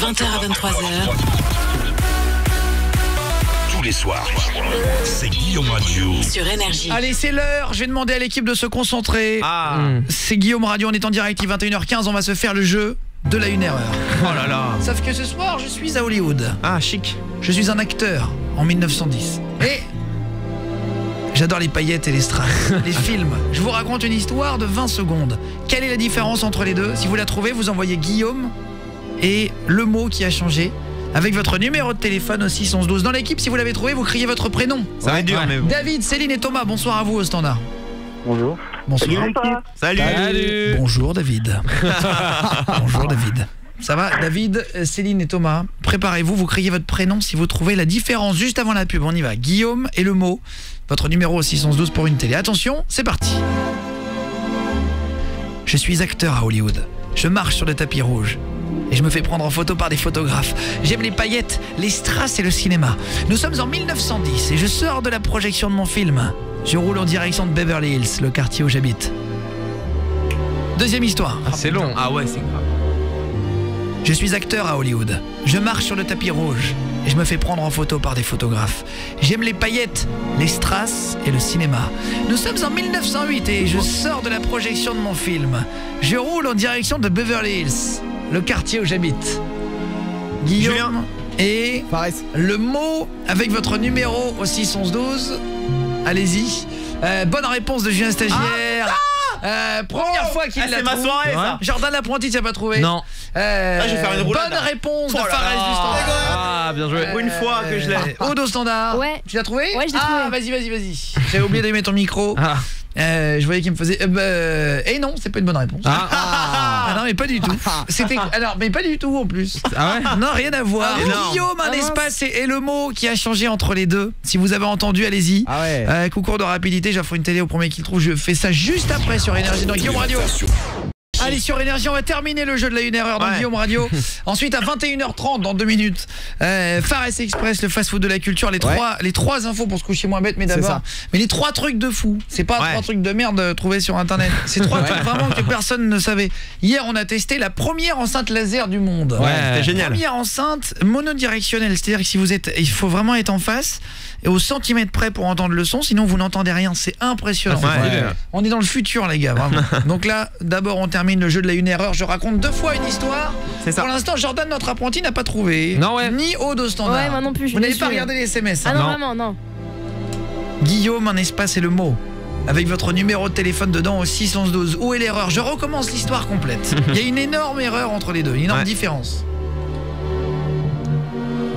20h à 23h. Tous les soirs, c'est Guillaume Radio. Sur Énergie. Allez, c'est l'heure. Je vais demander à l'équipe de se concentrer. C'est Guillaume Radio, on est en direct, il est 21h15. On va se faire le jeu de la 1 erreur. Oh là là. Sauf que ce soir, je suis à Hollywood. Ah, chic. Je suis un acteur en 1910. Et j'adore les paillettes et les strass, les films. Je vous raconte une histoire de 20 secondes. Quelle est la différence entre les deux? Si vous la trouvez, vous envoyez Guillaume et le mot qui a changé avec votre numéro de téléphone au 61112. Dans l'équipe, si vous l'avez trouvé, vous criez votre prénom. Ça va être dur, mais... David, Céline et Thomas, bonsoir à vous au standard. Bonjour. Bonsoir. Salut. Bonjour David. Bonjour David. Ça va David, Céline et Thomas, préparez-vous, vous criez votre prénom si vous trouvez la différence juste avant la pub. On y va. Guillaume et le mot. Votre numéro au 612 pour une télé. Attention, c'est parti. Je suis acteur à Hollywood. Je marche sur le tapis rouge. Et je me fais prendre en photo par des photographes. J'aime les paillettes, les strass et le cinéma. Nous sommes en 1910 et je sors de la projection de mon film. Je roule en direction de Beverly Hills, le quartier où j'habite. Deuxième histoire. Ah, c'est long. Ah ouais, c'est grave. Je suis acteur à Hollywood. Je marche sur le tapis rouge et je me fais prendre en photo par des photographes. J'aime les paillettes, les strass et le cinéma. Nous sommes en 1908 et je sors de la projection de mon film. Je roule en direction de Beverly Hills, le quartier où j'habite. Guillaume Julien. et le mot avec votre numéro au 61112. Allez-y. Bonne réponse de Julien Stagiaire. Première fois qu'il l'a c'est ma trouvé. soirée, ça. Jordan l'apprenti, tu n'as pas trouvé? Non. Ah, je vais faire une roulade. Bonne réponse de Oh là Fares là. du standard. Ah, bien joué. Pour une fois que je l'ai. Aude au standard. Ouais. Tu l'as trouvé? Ouais, je l'ai trouvé. Vas-y. J'avais oublié d'allumer ton micro. Ah. Je voyais qu'il me faisait et non, c'est pas une bonne réponse. Ah non, mais pas du tout. C'était mais pas du tout en plus. Ah ouais? Non, rien à voir. Énorme. Guillaume, un espace et le mot qui a changé entre les deux. Si vous avez entendu, allez-y. Ah ouais. Concours de rapidité, j'offre une télé au premier qui le trouve. Je fais ça juste après sur Énergie dans Guillaume Radio. Allez, sur Énergie, on va terminer le jeu de la 1 erreur dans Guillaume Radio. Ensuite, à 21h30, dans 2 minutes, Fares Express, le fast-food de la culture. Les trois infos pour se coucher moins bête, mais d'abord. Mais les 3 trucs de fou. C'est pas 3 trucs de merde trouvés sur Internet. C'est 3 trucs vraiment que personne ne savait. Hier, on a testé la première enceinte laser du monde. Ouais, c'était génial. Première enceinte monodirectionnelle. C'est-à-dire que si vous êtes, il faut vraiment être en face et au centimètre près pour entendre le son, sinon vous n'entendez rien. C'est impressionnant. On est dans le futur, les gars, vraiment. Donc là, d'abord, on termine le jeu de la 1 erreur. Je raconte 2 fois une histoire. C'est ça. Pour l'instant, Jordan, notre apprenti, n'a pas trouvé. Non, ouais. Ni Aude au standard. Ouais, moi non plus. Vous n'avez pas regardé les SMS. Ah non, Non. vraiment, non. Guillaume, un espace et le mot. Avec votre numéro de téléphone dedans au 61112. Où est l'erreur? Je recommence l'histoire complète. Il y a une énorme erreur entre les deux, une énorme différence.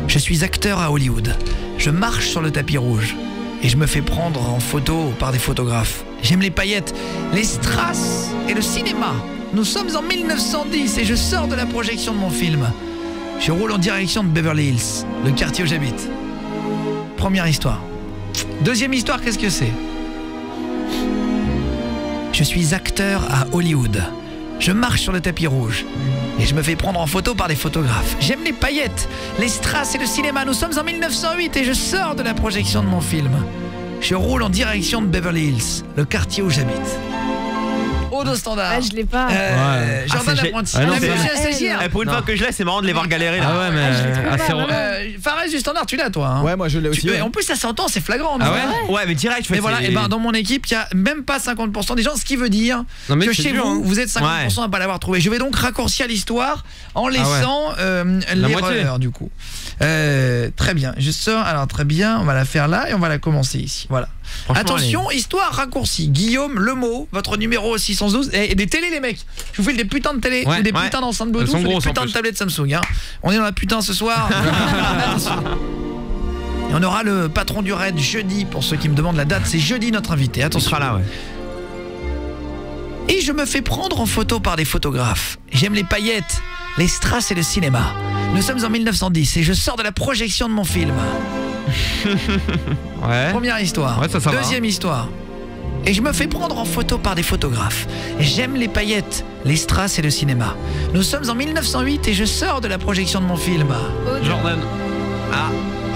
Je suis acteur à Hollywood. Je marche sur le tapis rouge et je me fais prendre en photo par des photographes. J'aime les paillettes, les strass et le cinéma. Nous sommes en 1910 et je sors de la projection de mon film. Je roule en direction de Beverly Hills, le quartier où j'habite. Première histoire. Deuxième histoire, qu'est-ce que c'est? Je suis acteur à Hollywood. Je marche sur le tapis rouge et je me fais prendre en photo par des photographes. J'aime les paillettes, les strass et le cinéma. Nous sommes en 1908 et je sors de la projection de mon film. Je roule en direction de Beverly Hills, le quartier où j'habite. Aude au standard. Ah, je l'ai pas. Jordan c'est l'apprenti. Ah non, Ah, mais c'est- Julien Stagiaire. Pour une fois que je l'ai, c'est marrant de les voir galérer là. Ah ouais, mais je l'ai trouvé assez pas, heureux. Fares du standard, tu l'as toi hein? Ouais, moi je l'ai aussi. En plus ça s'entend, c'est flagrant. Ah non? ouais? Ouais, mais direct, je fais Mais voilà, et ben dans mon équipe, il y a même pas 50% des gens, ce qui veut dire Non, mais que c'est chez dur, vous, hein. vous êtes 50% à pas l'avoir trouvé. Je vais donc raccourcir l'histoire en laissant moitié. l'erreur du coup. Très bien, je sors, alors très bien, on va la faire là et on va la commencer ici. Voilà. Attention, histoire raccourcie. Guillaume, le mot, votre numéro au 612 et des télés les mecs. Je vous file des putains de télé, Ouais, ou des ouais. putains d'enceintes Elles Bluetooth, sont ou des grosses, en putains de plus. tablettes Samsung hein. On est dans la putain ce soir. Attention. Et on aura le patron du raid jeudi, pour ceux qui me demandent la date, c'est jeudi notre invité. On Attention. sera là, ouais. Et je me fais prendre en photo par des photographes. J'aime les paillettes, les strass et le cinéma. Nous sommes en 1910 et je sors de la projection de mon film. Ouais. Première histoire. Ouais, ça va. Deuxième histoire. Et je me fais prendre en photo par des photographes. J'aime les paillettes, les strass et le cinéma. Nous sommes en 1908 et je sors de la projection de mon film. Aude. Jordan. Ah.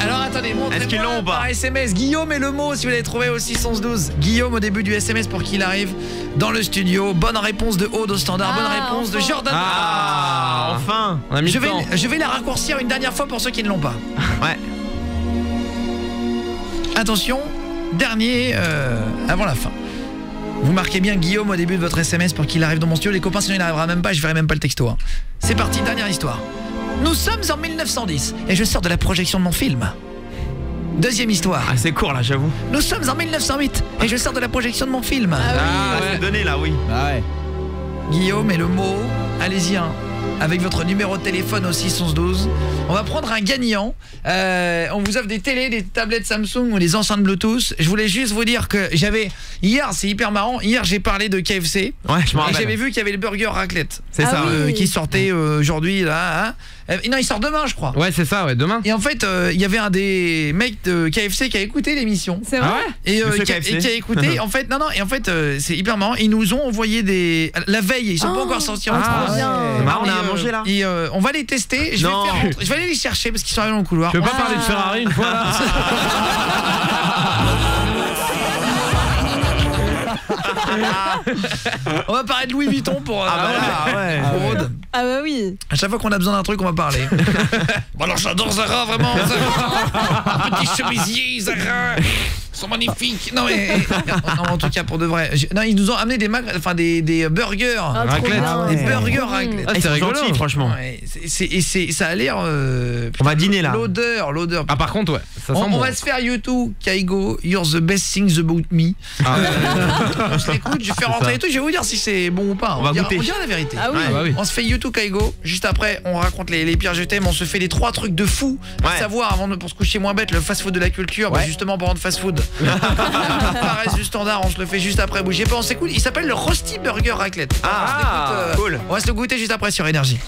Alors attendez, Est-ce qu'ils l'ont ou pas par SMS Guillaume et le mot si vous l'avez trouvé au 612. Guillaume au début du SMS pour qu'il arrive dans le studio. Bonne réponse de Aude au standard, bonne réponse de Jordan. Ah, enfin. On a mis le temps. Je vais la raccourcir une dernière fois pour ceux qui ne l'ont pas. Ouais. Attention, dernier avant la fin. Vous marquez bien Guillaume au début de votre SMS pour qu'il arrive dans mon studio. Les copains, sinon il n'arrivera même pas, je verrai même pas le texto. Hein. C'est parti, dernière histoire. Nous sommes en 1910 et je sors de la projection de mon film. Deuxième histoire. Ah, c'est court là, j'avoue. Nous sommes en 1908 et je sors de la projection de mon film. C'est donné là, oui. Ah ouais. Guillaume et le mot, allez-y hein, avec votre numéro de téléphone au 612. On va prendre un gagnant. On vous offre des télés, des tablettes Samsung ou des enceintes Bluetooth. Je voulais juste vous dire que hier, c'est hyper marrant, hier j'ai parlé de KFC. Ouais, je m'en Et rappelle. j'avais vu qu'il y avait le burger raclette. C'est ça. Qui sortait aujourd'hui là. Hein. Non, il sort demain je crois. Ouais, c'est ça, ouais, demain. Et en fait, il y avait un des mecs de KFC qui a écouté l'émission. C'est vrai. Et Monsieur qui KFC. a écouté en fait c'est hyper marrant, ils nous ont envoyé la veille, ils sont pas encore sortis en France. C'est marrant, on a à manger là. Et on va les tester, je vais aller les chercher parce qu'ils sont arrivés dans le couloir. Tu veux pas parler de Ferrari une fois là? On va parler de Louis Vuitton pour pour Aude. Ah bah oui. À chaque fois qu'on a besoin d'un truc, on va parler. Bon alors j'adore Zara, vraiment Zara. Petit chemisier Zara, ils sont magnifiques. Non mais non, en tout cas pour de vrai. Non, ils nous ont amené des burgers. Ah, trop Raclette. bien. Des burgers raclette. Ah, c'est rigolo. Gentil, franchement. Ouais, ça a l'air On va dîner là. l'odeur. Ah par contre, ouais, ça sent On bon. va se faire YouTube, Kaigo, You're the best things about me. On se l'écoute, je vais faire rentrer et tout, je vais vous dire si c'est bon ou pas. On va dira, goûter. on dira la vérité. Ah oui. Ah bah oui. On se fait YouTube Kaigo, juste après on raconte les pires je t'aime, on se fait les 3 trucs de fou à Ouais. savoir pour se coucher moins bête, le fast food de la culture, bah, justement parlant de fast food. Pareil du standard, on se le fait juste après, bougez pas, on s'écoute, il s'appelle le Rosti Burger Raclette. Ah, cool. On va se le goûter juste après sur Énergie.